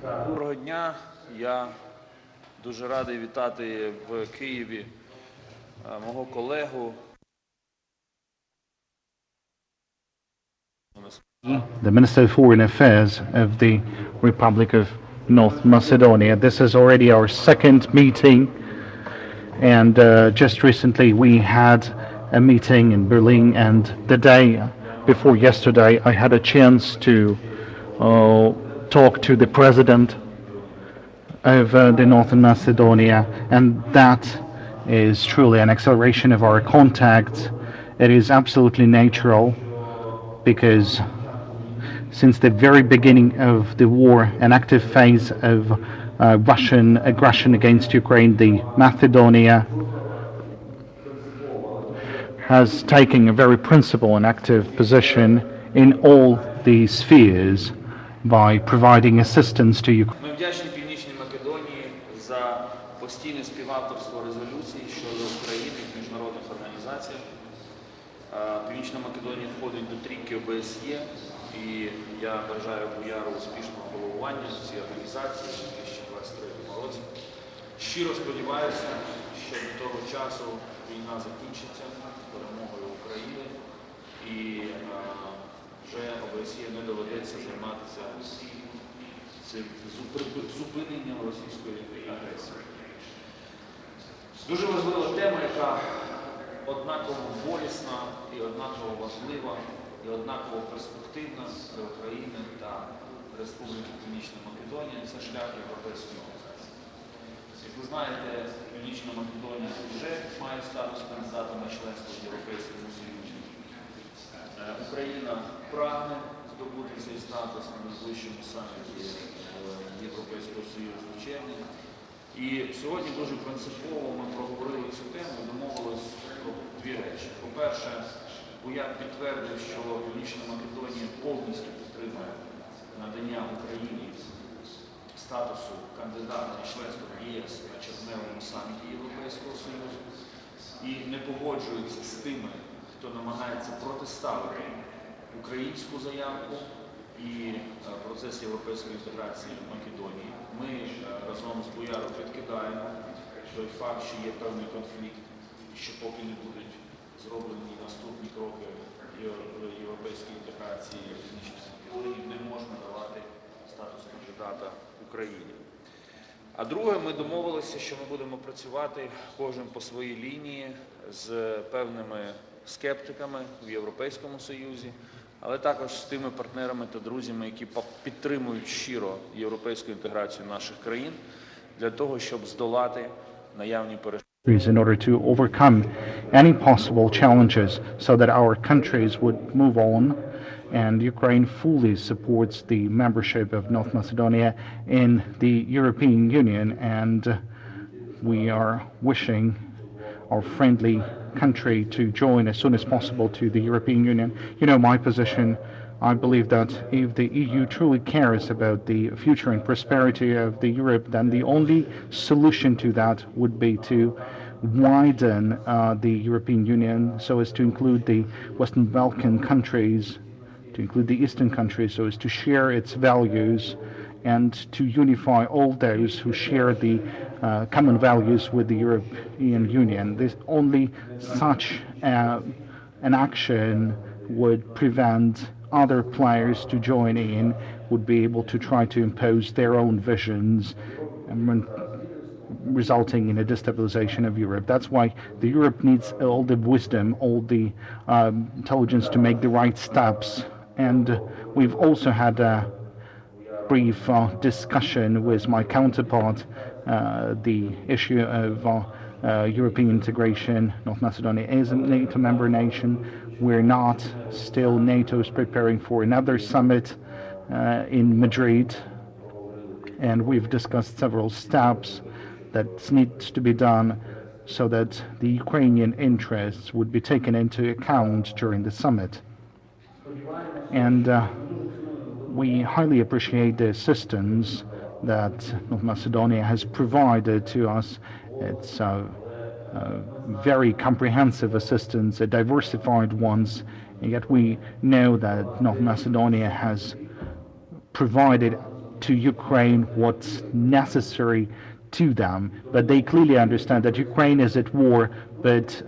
Доброго дня. Я дуже радий вітати в Києві мого колегу. The Minister of Foreign Affairs of the Republic of North Macedonia. This is already our second meeting, and just recently we had a meeting in Berlin, and the day before yesterday I had a chance to talk to the President of the Northern Macedonia, and that is truly an acceleration of our contact. It is absolutely natural because since the very beginning of the war, an active phase of Russian aggression against Ukraine, the Macedonia has taken a very principled and active position in all the spheres by providing assistance to Ukraine. Ми вдячні Північній Македонії за постійне співавторство резолюцій щодо України в міжнародних організаціях. Північна Македонія входить до трійки ОБСЄ, і я бажаю Буяру успішного головування в цій організації в 2023 році. Щиро сподіваюся, що до того часу війна закінчиться перемогою України і вже ОБСЄ не доведеться займатися цим зупиненням російської агресії. Дуже важлива тема, яка однаково болісна і однаково важлива, і однаково перспективна для України та Республіки Північна Македонія – це шлях європейської інтеграції. Як ви знаєте, Північна Македонія вже має статус кандидата на членство в Європейському Союзі. Україна прагне здобути цей статус на найближчому саміті Європейського Союзу в червні. І сьогодні дуже принципово ми проговорили цю тему і домовились про дві речі. По-перше, Буяр підтвердив, що Північна Македонія повністю підтримує надання Україні статусу кандидата на членство в ЄС на червневому саміті Європейського Союзу і не погоджується з тими, хто намагається протиставити українську заявку і процес європейської інтеграції в Македонії. Ми разом з Буяром відкидаємо той факт, що є певний конфлікт, і що поки не будуть зроблені наступні кроки європейської інтеграції в Північній Македонії, не можна давати статус кандидата Україні. А друге, ми домовилися, що ми будемо працювати кожен по своїй лінії з певними скептиками в Європейському Союзі, але також з тими партнерами та друзями, які підтримують щиро європейську інтеграцію наших країн, для того, щоб здолати наявні перешкоди. In order to overcome any possible challenges so that our countries would move on, and Ukraine fully supports the membership of North Macedonia in the European Union, and we are wishing our friendly country to join as soon as possible to the European Union. You know my position. I believe that if the EU truly cares about the future and prosperity of the Europe, then the only solution to that would be to widen the European Union so as to include the Western Balkan countries, to include the Eastern countries, so as to share its values and to unify all those who share the common values with the European Union. This only such an action would prevent other players to join in, would be able to try to impose their own visions, and resulting in a destabilization of Europe. That's why the Europe needs all the wisdom, all the intelligence to make the right steps. And we've also had a brief discussion with my counterpart, the issue of European integration. North Macedonia is a NATO member nation. We're not. Still, NATO is preparing for another summit in Madrid, and we've discussed several steps that needs to be done so that the Ukrainian interests would be taken into account during the summit. And we highly appreciate the assistance that North Macedonia has provided to us. It's very comprehensive assistance, a diversified ones, and yet we know that North Macedonia has provided to Ukraine what's necessary to them, but they clearly understand that Ukraine is at war, but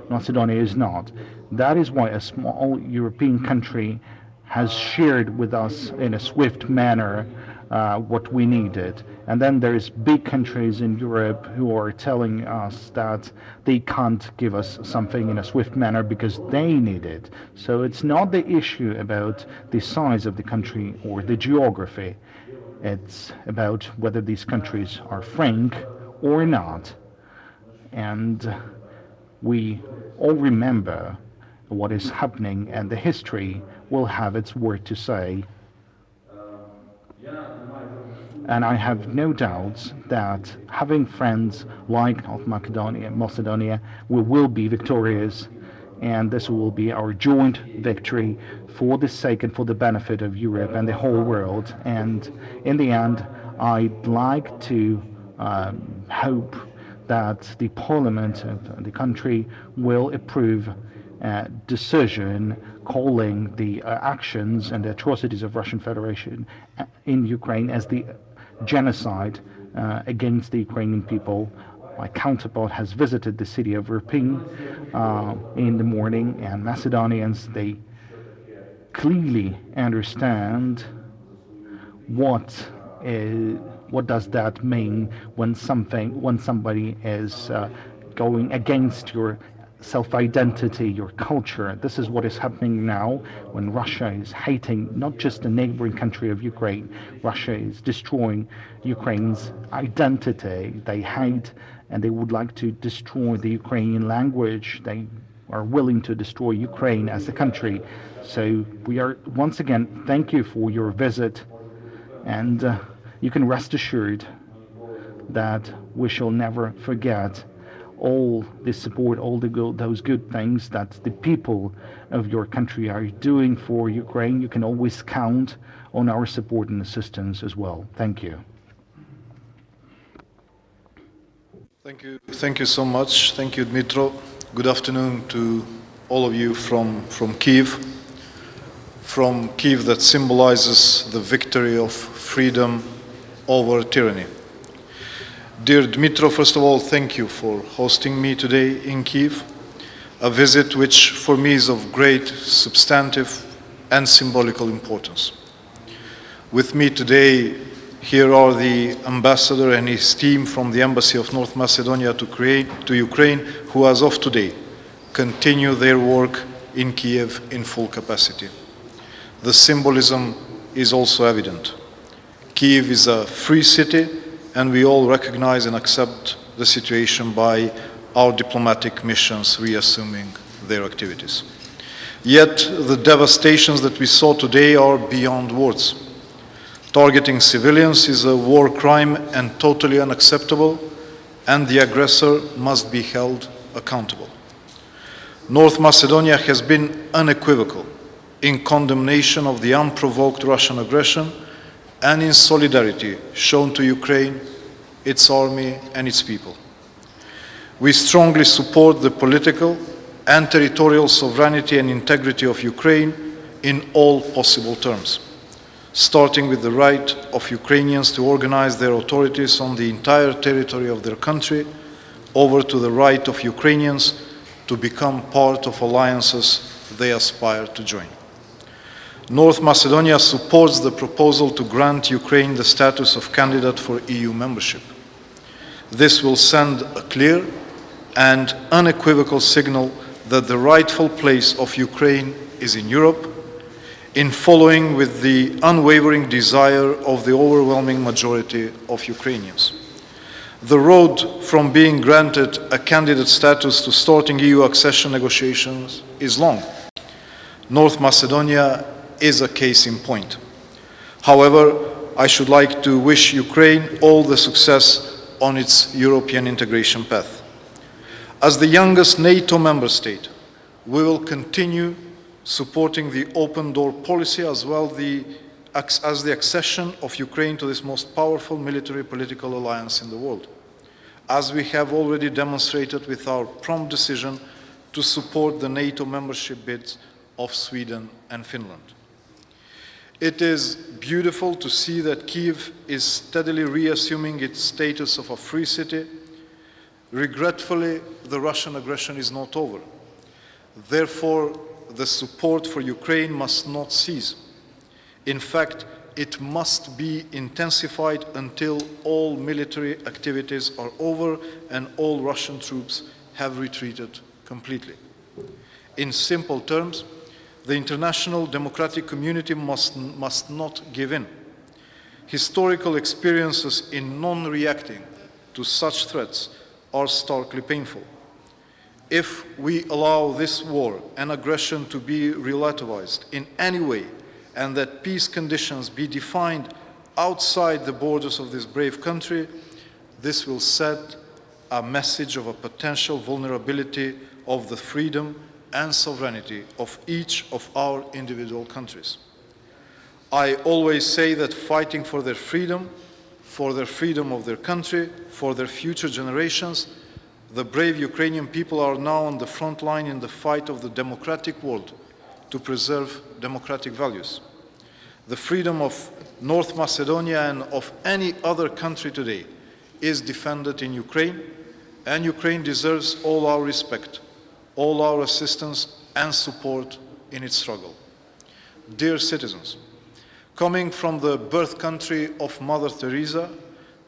Macedonia is not. That is why a small European country has shared with us in a swift manner what we needed. And then there's big countries in Europe who are telling us that they can't give us something in a swift manner because they need it. So it's not the issue about the size of the country or the geography. It's about whether these countries are frank or not. And we all remember what is happening, and the history will have its word to say. And I have no doubts that having friends like North Macedonia, we will be victorious, and this will be our joint victory for the sake and for the benefit of Europe and the whole world. And in the end, I'd like to hope that the Parliament of the country will approve a decision calling the actions and the atrocities of Russian Federation in Ukraine as the genocide against the Ukrainian people. My counterpart has visited the city of Irpin in the morning, and Macedonians, they clearly understand what does that mean when somebody is going against your self-identity, your culture. This is what is happening now when Russia is hating not just the neighboring country of Ukraine. Russia is destroying Ukraine's identity. They hate and they would like to destroy the Ukrainian language. They are willing to destroy Ukraine as a country. So we are, once again, thank you for your visit, and you can rest assured that we shall never forget all the support, all those good things that the people of your country are doing for Ukraine. You can always count on our support and assistance as well. Thank you. Thank you so much. Thank you, Dmytro. Good afternoon to all of you from Kyiv. From Kyiv that symbolizes the victory of freedom over tyranny. Dear Dmytro, first of all, thank you for hosting me today in Kyiv, a visit which for me is of great substantive and symbolical importance. With me today, here are the ambassador and his team from the Embassy of North Macedonia to Ukraine, who as of today continue their work in Kyiv in full capacity. The symbolism is also evident. Kyiv is a free city, and we all recognize and accept the situation by our diplomatic missions reassuming their activities. Yet the devastations that we saw today are beyond words. Targeting civilians is a war crime and totally unacceptable, and the aggressor must be held accountable. North Macedonia has been unequivocal in condemnation of the unprovoked Russian aggression and in solidarity shown to Ukraine, its army and its people. We strongly support the political and territorial sovereignty and integrity of Ukraine in all possible terms, starting with the right of Ukrainians to organize their authorities on the entire territory of their country, over to the right of Ukrainians to become part of alliances they aspire to join. North Macedonia supports the proposal to grant Ukraine the status of candidate for EU membership. This will send a clear and unequivocal signal that the rightful place of Ukraine is in Europe, in following with the unwavering desire of the overwhelming majority of Ukrainians. The road from being granted a candidate status to starting EU accession negotiations is long. North Macedonia is a case in point. However, I should like to wish Ukraine all the success on its European integration path. As the youngest NATO member state, we will continue supporting the open door policy as well as the accession of Ukraine to this most powerful military political alliance in the world, as we have already demonstrated with our prompt decision to support the NATO membership bids of Sweden and Finland. It is beautiful to see that Kyiv is steadily reassuming its status of a free city. Regretfully, the Russian aggression is not over. Therefore, the support for Ukraine must not cease. In fact, it must be intensified until all military activities are over and all Russian troops have retreated completely. In simple terms, the international democratic community must not give in. Historical experiences in non-reacting to such threats are starkly painful. If we allow this war and aggression to be relativized in any way, and that peace conditions be defined outside the borders of this brave country, this will send a message of a potential vulnerability of the freedom and sovereignty of each of our individual countries. I always say that fighting for their freedom of their country, for their future generations, the brave Ukrainian people are now on the front line in the fight of the democratic world to preserve democratic values. The freedom of North Macedonia and of any other country today is defended in Ukraine, and Ukraine deserves all our respect, all our assistance and support in its struggle. Dear citizens, coming from the birth country of Mother Teresa,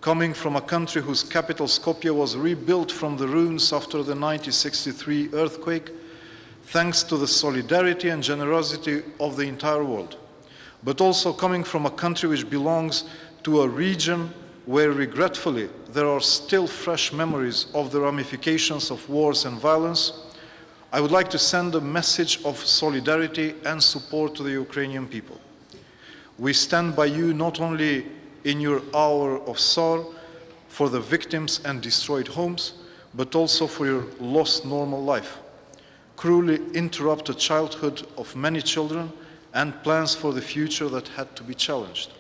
coming from a country whose capital Skopje was rebuilt from the ruins after the 1963 earthquake, thanks to the solidarity and generosity of the entire world, but also coming from a country which belongs to a region where regretfully there are still fresh memories of the ramifications of wars and violence, I would like to send a message of solidarity and support to the Ukrainian people. We stand by you not only in your hour of sorrow for the victims and destroyed homes, but also for your lost normal life, cruelly interrupted childhood of many children, and plans for the future that had to be challenged.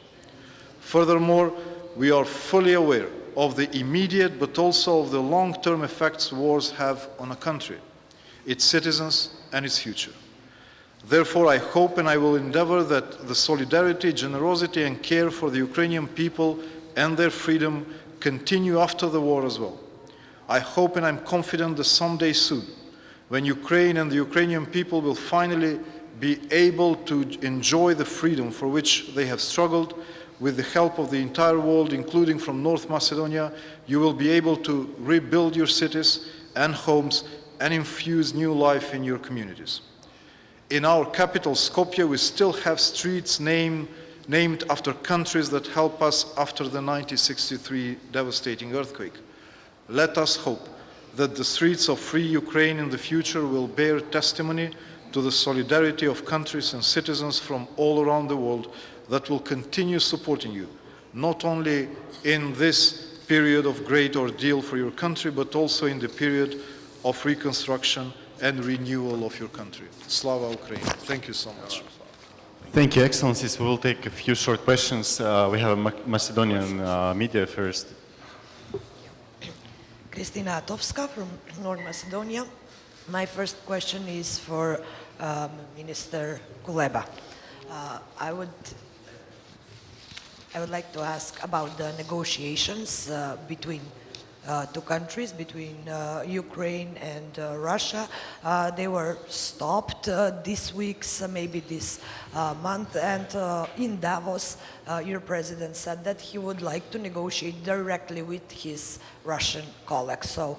Furthermore, we are fully aware of the immediate but also of the long-term effects wars have on a country, its citizens and its future. Therefore, I hope and I will endeavor that the solidarity, generosity and care for the Ukrainian people and their freedom continue after the war as well. I hope and I'm confident that someday soon, when Ukraine and the Ukrainian people will finally be able to enjoy the freedom for which they have struggled, with the help of the entire world, including from North Macedonia, you will be able to rebuild your cities and homes and infuse new life in your communities. In our capital, Skopje, we still have streets named after countries that helped us after the 1963 devastating earthquake. Let us hope that the streets of free Ukraine in the future will bear testimony to the solidarity of countries and citizens from all around the world that will continue supporting you, not only in this period of great ordeal for your country, but also in the period of reconstruction and renewal of your country. Slava Ukraine. Thank you so much. Thank you, Excellencies. We will take a few short questions. We have a Macedonian media first. Kristina Atovska from North Macedonia. My first question is for Minister Kuleba. I would like to ask about the negotiations between two countries, between Ukraine and Russia. They were stopped this week, maybe this month, and in Davos, your president said that he would like to negotiate directly with his Russian colleagues. So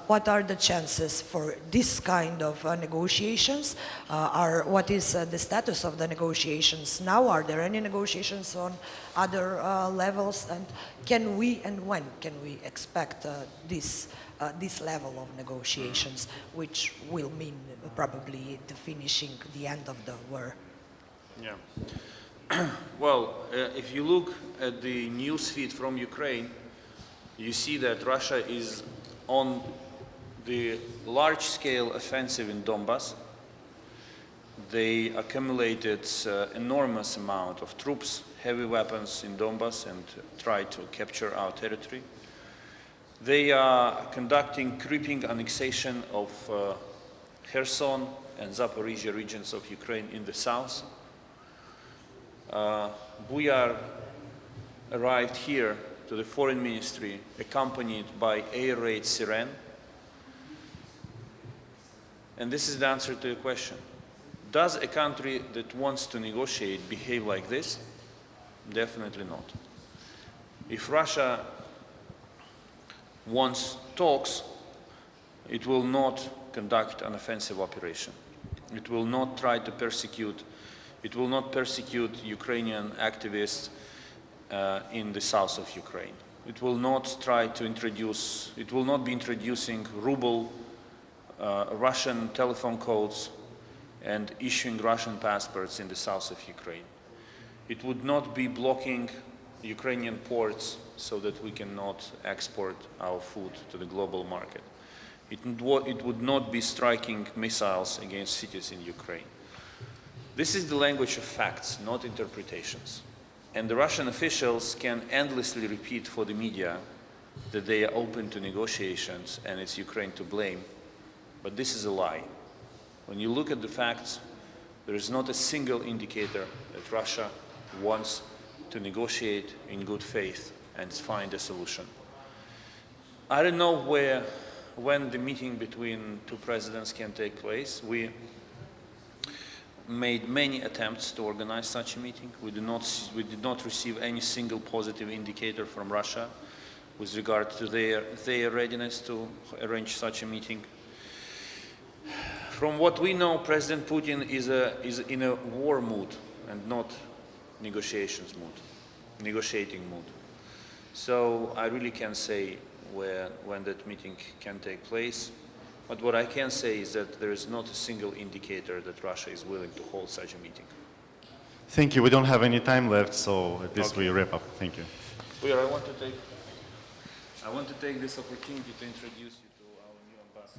what are the chances for this kind of negotiations? What is the status of the negotiations now? Are there any negotiations on other levels? And can we, and when can we expect this level of negotiations, which will mean probably the finishing, the end of the war? Yeah. Well, if you look at the news feed from Ukraine, you see that Russia is on the large-scale offensive in Donbas. They accumulated enormous amount of troops, heavy weapons in Donbas, and tried to capture our territory. They are conducting creeping annexation of Kherson and Zaporizhia regions of Ukraine in the south. Bujar arrived here to the foreign ministry accompanied by air raid siren. And this is the answer to your question. Does a country that wants to negotiate behave like this? Definitely not. If Russia wants talks, it will not conduct an offensive operation. It will not try to persecute, it will not persecute Ukrainian activists in the south of Ukraine. It will not try to introduce, it will not be introducing ruble, Russian telephone codes and issuing Russian passports in the south of Ukraine. It would not be blocking Ukrainian ports so that we cannot export our food to the global market. It would not be striking missiles against cities in Ukraine. This is the language of facts, not interpretations. And the Russian officials can endlessly repeat for the media that they are open to negotiations and it's Ukraine to blame. But this is a lie. When you look at the facts, there is not a single indicator that Russia wants to negotiate in good faith and find a solution. I don't know when the meeting between two presidents can take place. We made many attempts to organize such a meeting. We did not receive any single positive indicator from Russia with regard to their readiness to arrange such a meeting. From what we know, President Putin is in a war mood and not negotiating mood. So I really can't say when that meeting can take place. But what I can say is that there is not a single indicator that Russia is willing to hold such a meeting. Thank you. We don't have any time left, so at least we wrap up. Thank you. I want to take this opportunity to introduce you.